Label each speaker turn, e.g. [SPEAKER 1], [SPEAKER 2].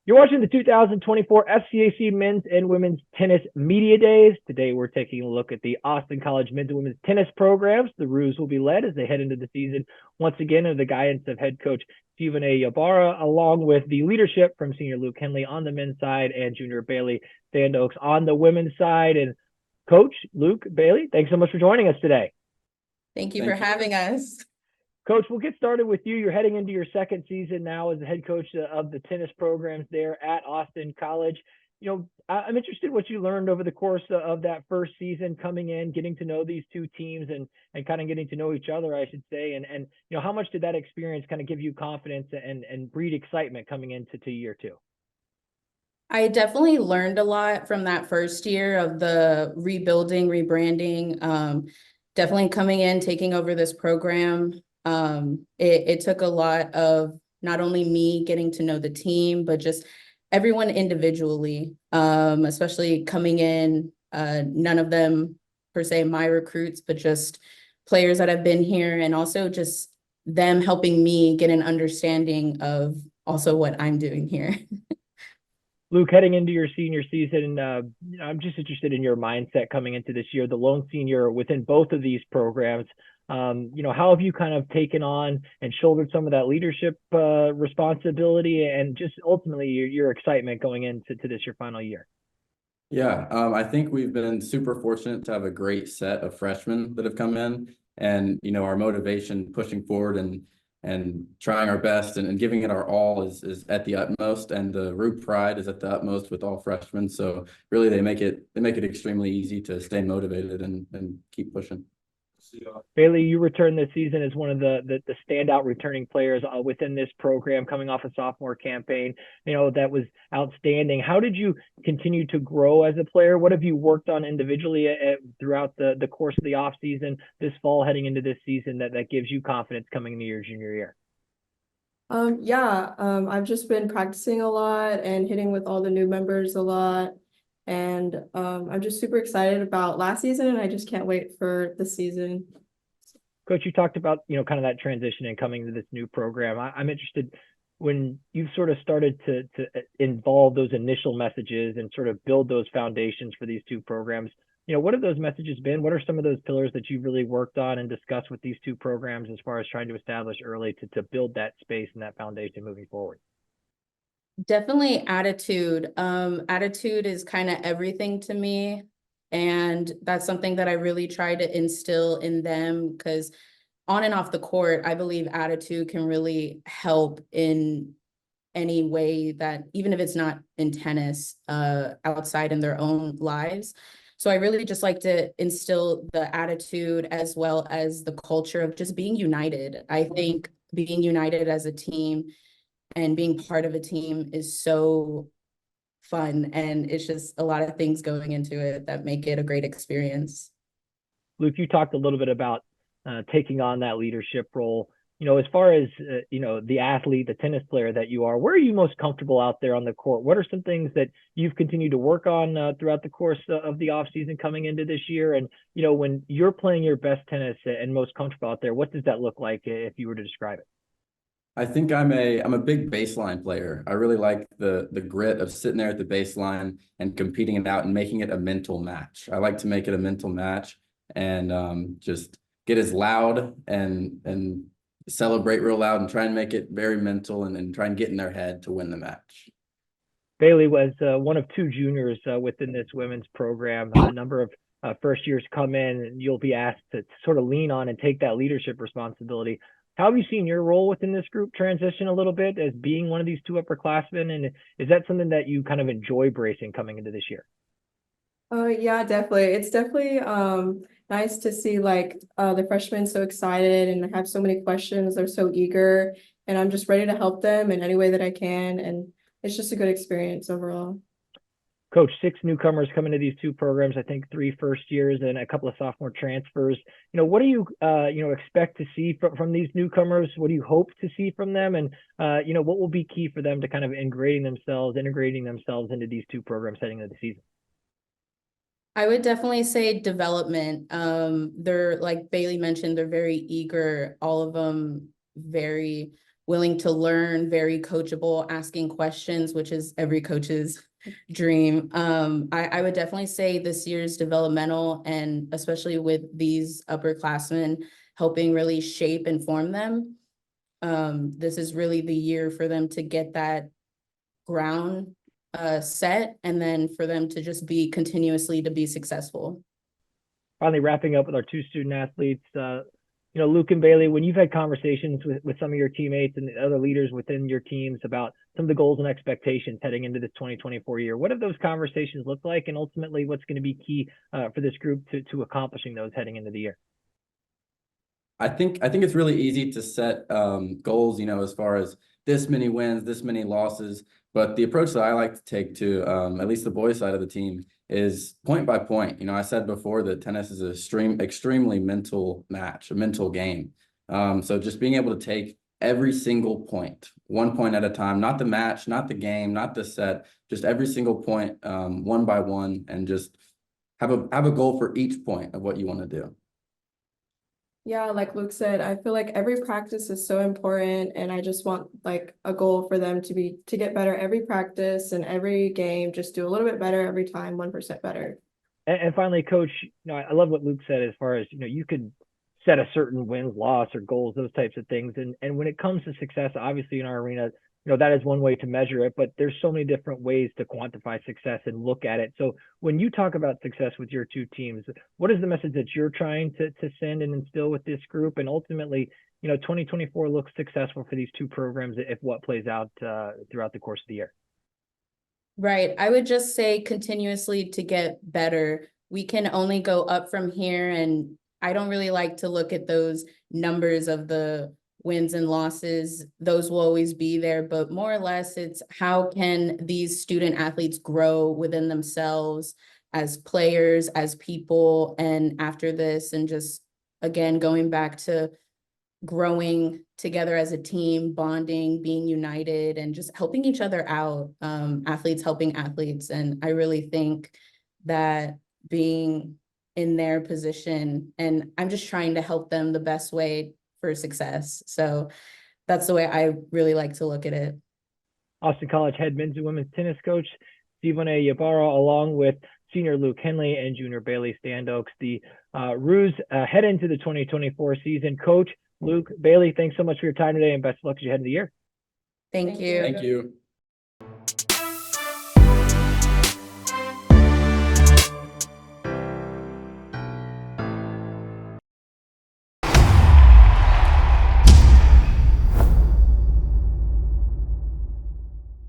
[SPEAKER 1] You're watching the 2024 SCAC Men's and Women's Tennis Media Days. Today, we're taking a look at the Austin College men's and women's tennis programs. The Roos will be led as they head into the season once again under the guidance of head coach Syvoney Ybarra, along with the leadership from senior Luke Henley on the men's side and junior Bailey Standokes on the women's side. And Coach Luke, Bailey, thanks so much for joining us today.
[SPEAKER 2] Thank you for having us.
[SPEAKER 1] Coach, we'll get started with you. You're heading into your second season now as the head coach of the tennis programs there at Austin College. I'm interested in what you learned over the course of that first season coming in, getting to know these two teams and kind of getting to know each other, I should say. And how much did that experience kind of give you confidence and breed excitement coming into year two?
[SPEAKER 2] I definitely learned a lot from that first year of the rebuilding, rebranding, definitely coming in, taking over this program. It took a lot of not only me getting to know the team, but just everyone individually, especially coming in, none of them per se my recruits, but just players that have been here, and also just them helping me get an understanding of also what I'm doing here.
[SPEAKER 1] Luke, heading into your senior season, I'm just interested in your mindset coming into this year, the lone senior within both of these programs. How have you kind of taken on and shouldered some of that leadership responsibility and just ultimately your excitement going into this your final year?
[SPEAKER 3] Yeah, I think we've been super fortunate to have a great set of freshmen that have come in, and our motivation pushing forward and trying our best and giving it our all is at the utmost, and the root pride is at the utmost with all freshmen. So really they make it extremely easy to stay motivated and keep pushing.
[SPEAKER 1] Bailey, you returned this season as one of the standout returning players within this program, coming off a sophomore campaign. That was outstanding. How did you continue to grow as a player? What have you worked on individually throughout the course of the off season, this fall, heading into this season that gives you confidence coming into your junior year?
[SPEAKER 4] I've just been practicing a lot and hitting with all the new members a lot. And I'm just super excited about last season, and I just can't wait for the season.
[SPEAKER 1] Coach, you talked about, kind of that transition and coming to this new program. I'm interested when you've sort of started to involve those initial messages and sort of build those foundations for these two programs. What have those messages been? What are some of those pillars that you've really worked on and discussed with these two programs as far as trying to establish early to build that space and that foundation moving forward?
[SPEAKER 2] Definitely attitude. Attitude is kind of everything to me. And that's something that I really try to instill in them, because on and off the court, I believe attitude can really help in any way that, even if it's not in tennis, outside in their own lives. So I really just like to instill the attitude as well as the culture of just being united. I think being united as a team and being part of a team is so fun, and it's just a lot of things going into it that make it a great experience.
[SPEAKER 1] Luke, you talked a little bit about taking on that leadership role. As far as the athlete, the tennis player that you are, where are you most comfortable out there on the court? What are some things that you've continued to work on throughout the course of the off season coming into this year? And when you're playing your best tennis and most comfortable out there, what does that look like if you were to describe it?
[SPEAKER 3] I think I'm a big baseline player. I really like the grit of sitting there at the baseline and competing it out and making it a mental match. I like to make it a mental match and just get as loud and celebrate real loud and try and make it very mental and try and get in their head to win the match.
[SPEAKER 1] Bailey was one of two juniors within this women's program. A number of first years come in, and you'll be asked to sort of lean on and take that leadership responsibility. How have you seen your role within this group transition a little bit as being one of these two upperclassmen? And is that something that you kind of enjoy bracing coming into this year?
[SPEAKER 4] Yeah, definitely. It's definitely nice to see the freshmen so excited and have so many questions. They're so eager, and I'm just ready to help them in any way that I can. And it's just a good experience overall.
[SPEAKER 1] Coach, 6 newcomers coming to these two programs, I think 3 first years and a couple of sophomore transfers. What do you, expect to see from these newcomers? What do you hope to see from them? And, what will be key for them to kind of integrating themselves into these two programs heading into the season?
[SPEAKER 2] I would definitely say development. They're, like Bailey mentioned, they're very eager, all of them very willing to learn, very coachable, asking questions, which is every coach's dream. I would definitely say this year's developmental, and especially with these upperclassmen helping really shape and form them. This is really the year for them to get that ground set, and then for them to just be continuously to be successful.
[SPEAKER 1] Finally, wrapping up with our two student athletes, Luke and Bailey, when you've had conversations with some of your teammates and other leaders within your teams about some of the goals and expectations heading into this 2024 year, what have those conversations looked like, and ultimately what's going to be key for this group to accomplishing those heading into the year?
[SPEAKER 3] I think it's really easy to set goals, as far as this many wins, this many losses. But the approach that I like to take to at least the boys' side of the team is point by point. I said before that tennis is an extremely mental match, a mental game. So just being able to take every single point, 1 point at a time, not the match, not the game, not the set, just every single point, one by one, and just have a goal for each point of what you want to do.
[SPEAKER 4] Yeah, like Luke said, I feel like every practice is so important, and I just want like a goal for them to get better every practice and every game, just do a little bit better every time, 1% better.
[SPEAKER 1] And finally, Coach, I love what Luke said as far as, you could set a certain wins, loss, or goals, those types of things. And when it comes to success, obviously in our arena, that is one way to measure it, but there's so many different ways to quantify success and look at it. So when you talk about success with your two teams, what is the message that you're trying to send and instill with this group? And ultimately, 2024 looks successful for these two programs if what plays out throughout the course of the year.
[SPEAKER 2] Right. I would just say continuously to get better. We can only go up from here, and I don't really like to look at those numbers of the wins and losses. Those will always be there, but more or less it's how can these student athletes grow within themselves as players, as people, and after this, and just again going back to growing together as a team, bonding, being united, and just helping each other out, athletes helping athletes. And I really think that being in their position, and I'm just trying to help them the best way for success. So that's the way I really like to look at it.
[SPEAKER 1] Austin College head men's and women's tennis coach Syvoney Ybarra, along with senior Luke Henley and junior Bailey Standokes, the Roos head into the 2024 season. Coach, Luke, Bailey, thanks so much for your time today, and best of luck as you head into the year.
[SPEAKER 2] Thank you.
[SPEAKER 3] Thank you.